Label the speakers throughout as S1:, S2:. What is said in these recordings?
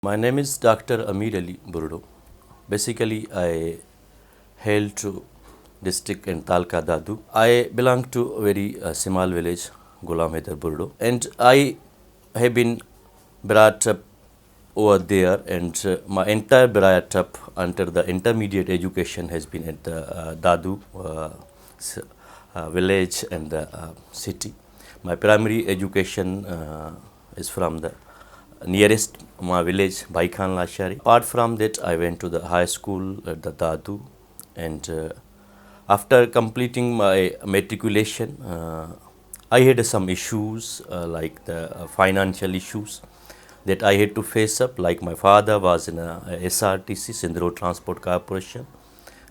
S1: My name is Dr. Ameer Buriro. Basically, I hail to district in Talka Dadu. I belong to a very small village, Gulam Haidar Buriro, and I have been brought up over there, and my entire brought up under the intermediate education has been at the Dadu village and the city. My primary education is from the nearest my village, Baikhan Lashari. Apart from that, I went to the high school at the Dadu, and after completing my matriculation, I had some issues like the financial issues that I had to face up. Like my father was in a SRTC, Sindro Transport Corporation.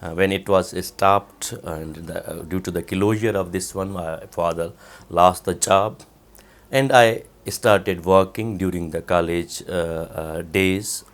S1: When it was stopped and due to the closure of this one, my father lost the job, and I started working during the college days.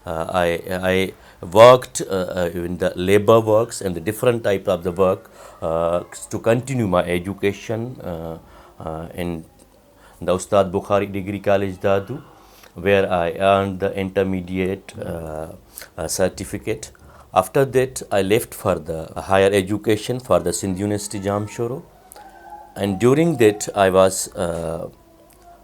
S1: I worked in the labor works and the different type of the work to continue my education in the Ustad Bukhari Degree College Dadu, where I earned the intermediate certificate. After that, I left for the higher education for the Sindh University Jamshoro, and during that I was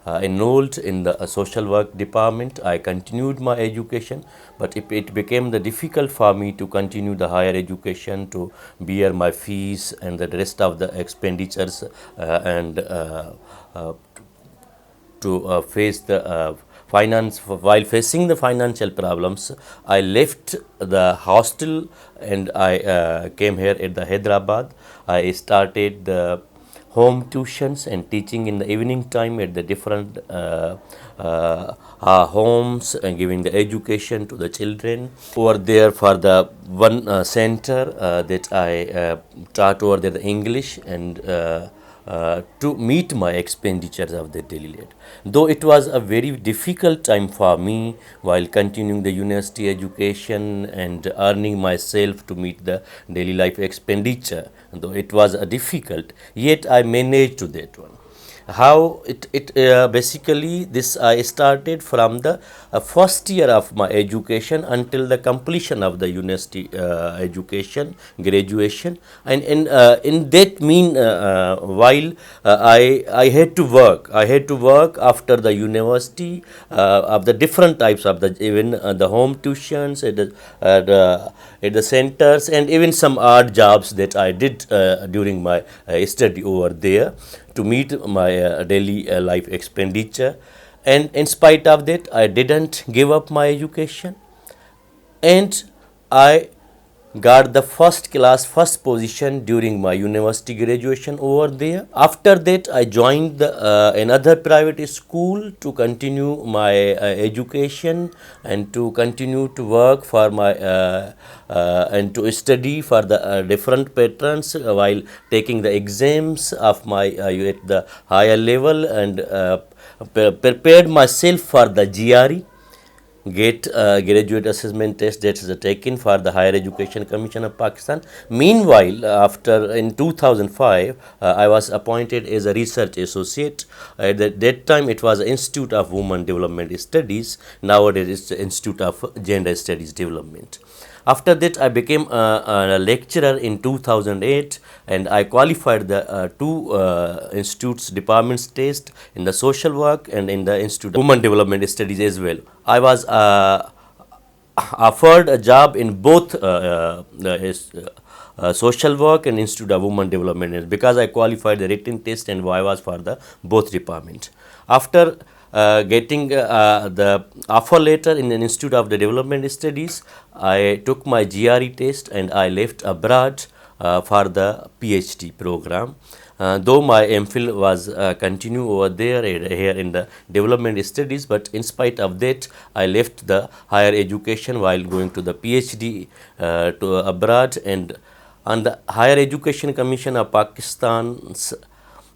S1: enrolled in the social work department. I continued my education, but it became the difficult for me to continue the higher education, to bear my fees and the rest of the expenditures and to face the finance. While facing the financial problems, I left the hostel and I came here at the Hyderabad. I started the home tuitions and teaching in the evening time at the different homes and giving the education to the children. Over there for the one center that I taught over there the English and to meet my expenditures of the daily life. Though it was a very difficult time for me while continuing the university education and earning myself to meet the daily life expenditure, though it was difficult, yet I managed to that one. How it basically this I started from the first year of my education until the completion of the university education, graduation, and in that mean while I had to work. I had to work after the university of the different types of the even the home tuitions at the centers, and even some odd jobs that I did during my study over there to meet my daily life expenditure. And in spite of that, I didn't give up my education, and I got the first position during my university graduation over there. After that, I joined another private school to continue my education and to continue to work for my and to study for the different patrons while taking the exams of my at the higher level, and prepared myself for the GRE, get graduate assessment test that is taken for the Higher Education Commission of Pakistan. Meanwhile, after in 2005, I was appointed as a research associate. At that time, it was Institute of Women Development Studies. Nowadays, it's the Institute of Gender Studies Development. After that, I became a lecturer in 2008, and I qualified the two institutes departments test in the social work and in the Institute of Women Development Studies as well. I was offered a job in both social work and Institute of Women Development because I qualified the written test and was for the both department. After getting the offer letter in the Institute of the Development Studies, I took my GRE test and I left abroad for the PhD program. Though my MPhil was continue over there here in the development studies, but in spite of that, I left the higher education while going to the PhD to abroad. And on the Higher Education Commission of Pakistan's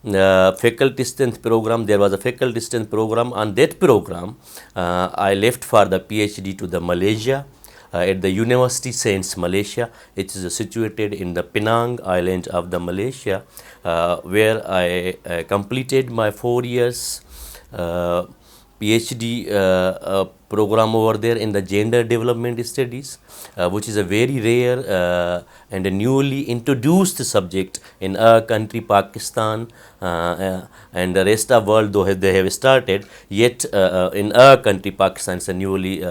S1: faculty strength program, there was a faculty strength program. On that program, I left for the PhD to the Malaysia. At the University Saints Malaysia. It is situated in the Penang island of the Malaysia, where I completed my 4 years PhD program over there in the gender development studies, which is a very rare and a newly introduced subject in our country Pakistan, and the rest of world, though they have started, yet in our country Pakistan is a newly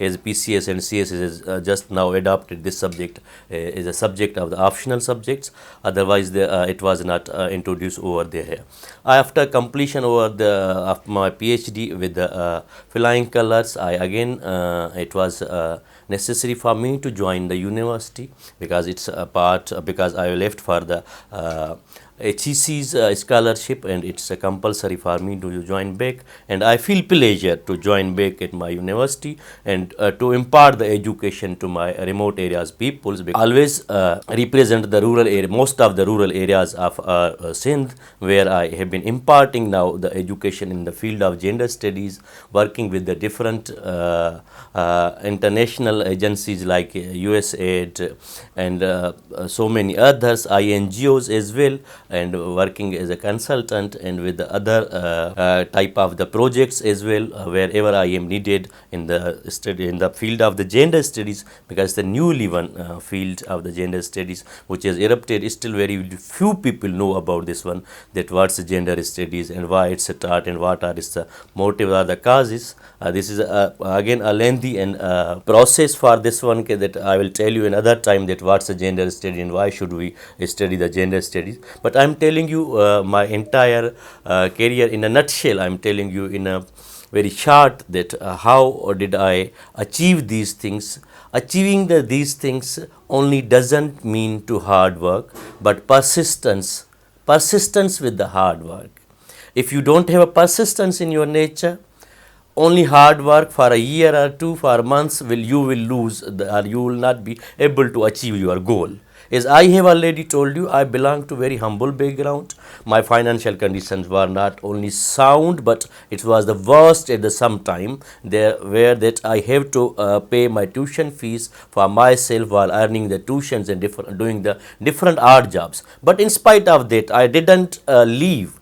S1: as PCS and CS is just now adopted this subject is a subject of the optional subjects. Otherwise it was not introduced over there. After completion over the of my PhD with the flying colors, I again it was necessary for me to join the university, because it's a part because I left for the HEC's scholarship, and it's compulsory for me to join back, and I feel pleasure to join back at my university and to impart the education to my remote areas peoples. Always represent the rural area, most of the rural areas of Sindh, where I have been imparting now the education in the field of gender studies, working with the different international agencies like USAID and so many others, INGOs as well, and working as a consultant and with the other type of the projects as well, wherever I am needed in the study in the field of the gender studies, because the newly one field of the gender studies which has erupted, still very few people know about this one, that what's the gender studies and why it's a taught and what are the motive or the causes. This is again a lengthy and process for this one, that I will tell you another time that what's the gender study and why should we study the gender studies. But I am telling you my entire career in a nutshell. I am telling you in a very short that how did I achieve these things. Achieving these things only doesn't mean to hard work, but persistence with the hard work. If you don't have a persistence in your nature, only hard work for a year or two, for months, you will lose or you will not be able to achieve your goal. As I have already told you, I belong to very humble background. My financial conditions were not only sound, but it was the worst at the some time there, where that I have to pay my tuition fees for myself while earning the tuitions and doing the different odd jobs. But in spite of that, I didn't leave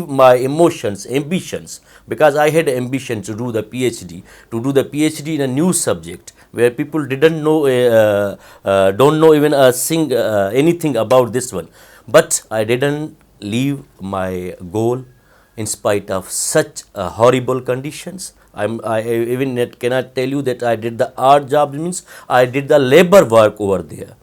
S1: my emotions, ambitions, because I had ambition to do the PhD in a new subject where people didn't know, don't know even anything about this one. But I didn't leave my goal in spite of such horrible conditions. I even cannot tell you that I did the odd job, means I did the labor work over there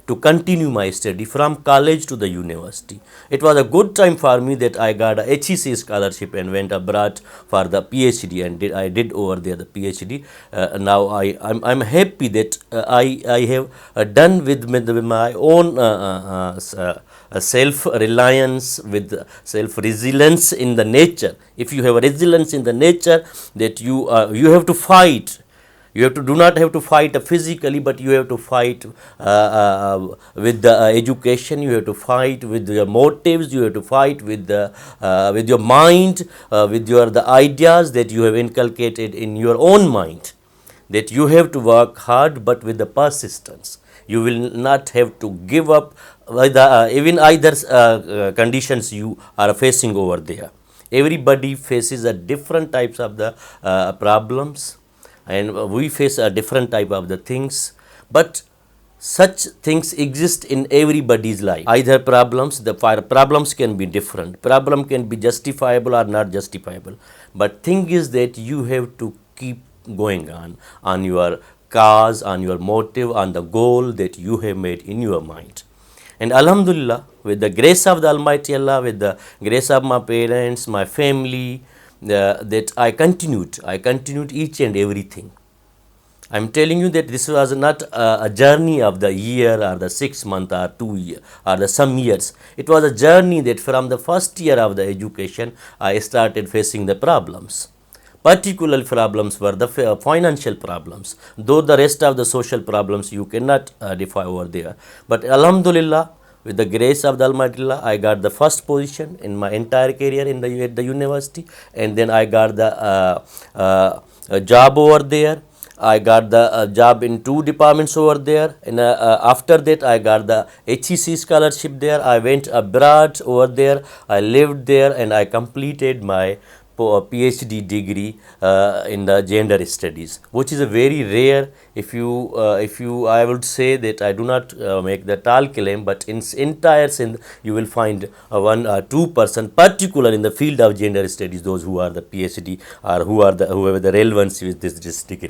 S1: to continue my study from college to the university. It was a good time for me that I got a HEC scholarship and went abroad for the PhD, and I did over there the PhD. Now I'm happy that I have done with my own self-reliance, with self-resilience in the nature. If you have a resilience in the nature, that you have to fight. You do not have to fight physically, but you have to fight with the education. You have to fight with your motives. You have to fight with your mind, with the ideas that you have inculcated in your own mind. That you have to work hard, but with the persistence. You will not have to give up even either conditions you are facing over there. Everybody faces a different types of the problems, and we face a different type of the things, but such things exist in everybody's life. Either problems can be different, problem can be justifiable or not justifiable, but thing is that you have to keep going on your cause, on your motive, on the goal that you have made in your mind. And Alhamdulillah, with the grace of the Almighty Allah, with the grace of my parents, my family, that I continued each and everything. I am telling you that this was not a journey of the year or the 6 month or 2 year or the some years. It was a journey that from the first year of the education I started facing the problems. Particular problems were the financial problems, though the rest of the social problems you cannot define over there. But Alhamdulillah, with the grace of the Almighty Allah, I got the first position in my entire career at the university, and then I got the job over there. I got the job in 2 departments over there, and after that I got the HEC scholarship there. I went abroad over there, I lived there, and I completed my PhD degree in the gender studies, which is a very rare. If you I would say that I do not make the tall claim, but in entire Sindh you will find one or two person particular in the field of gender studies, those who are the PhD or whoever the relevance with this degree.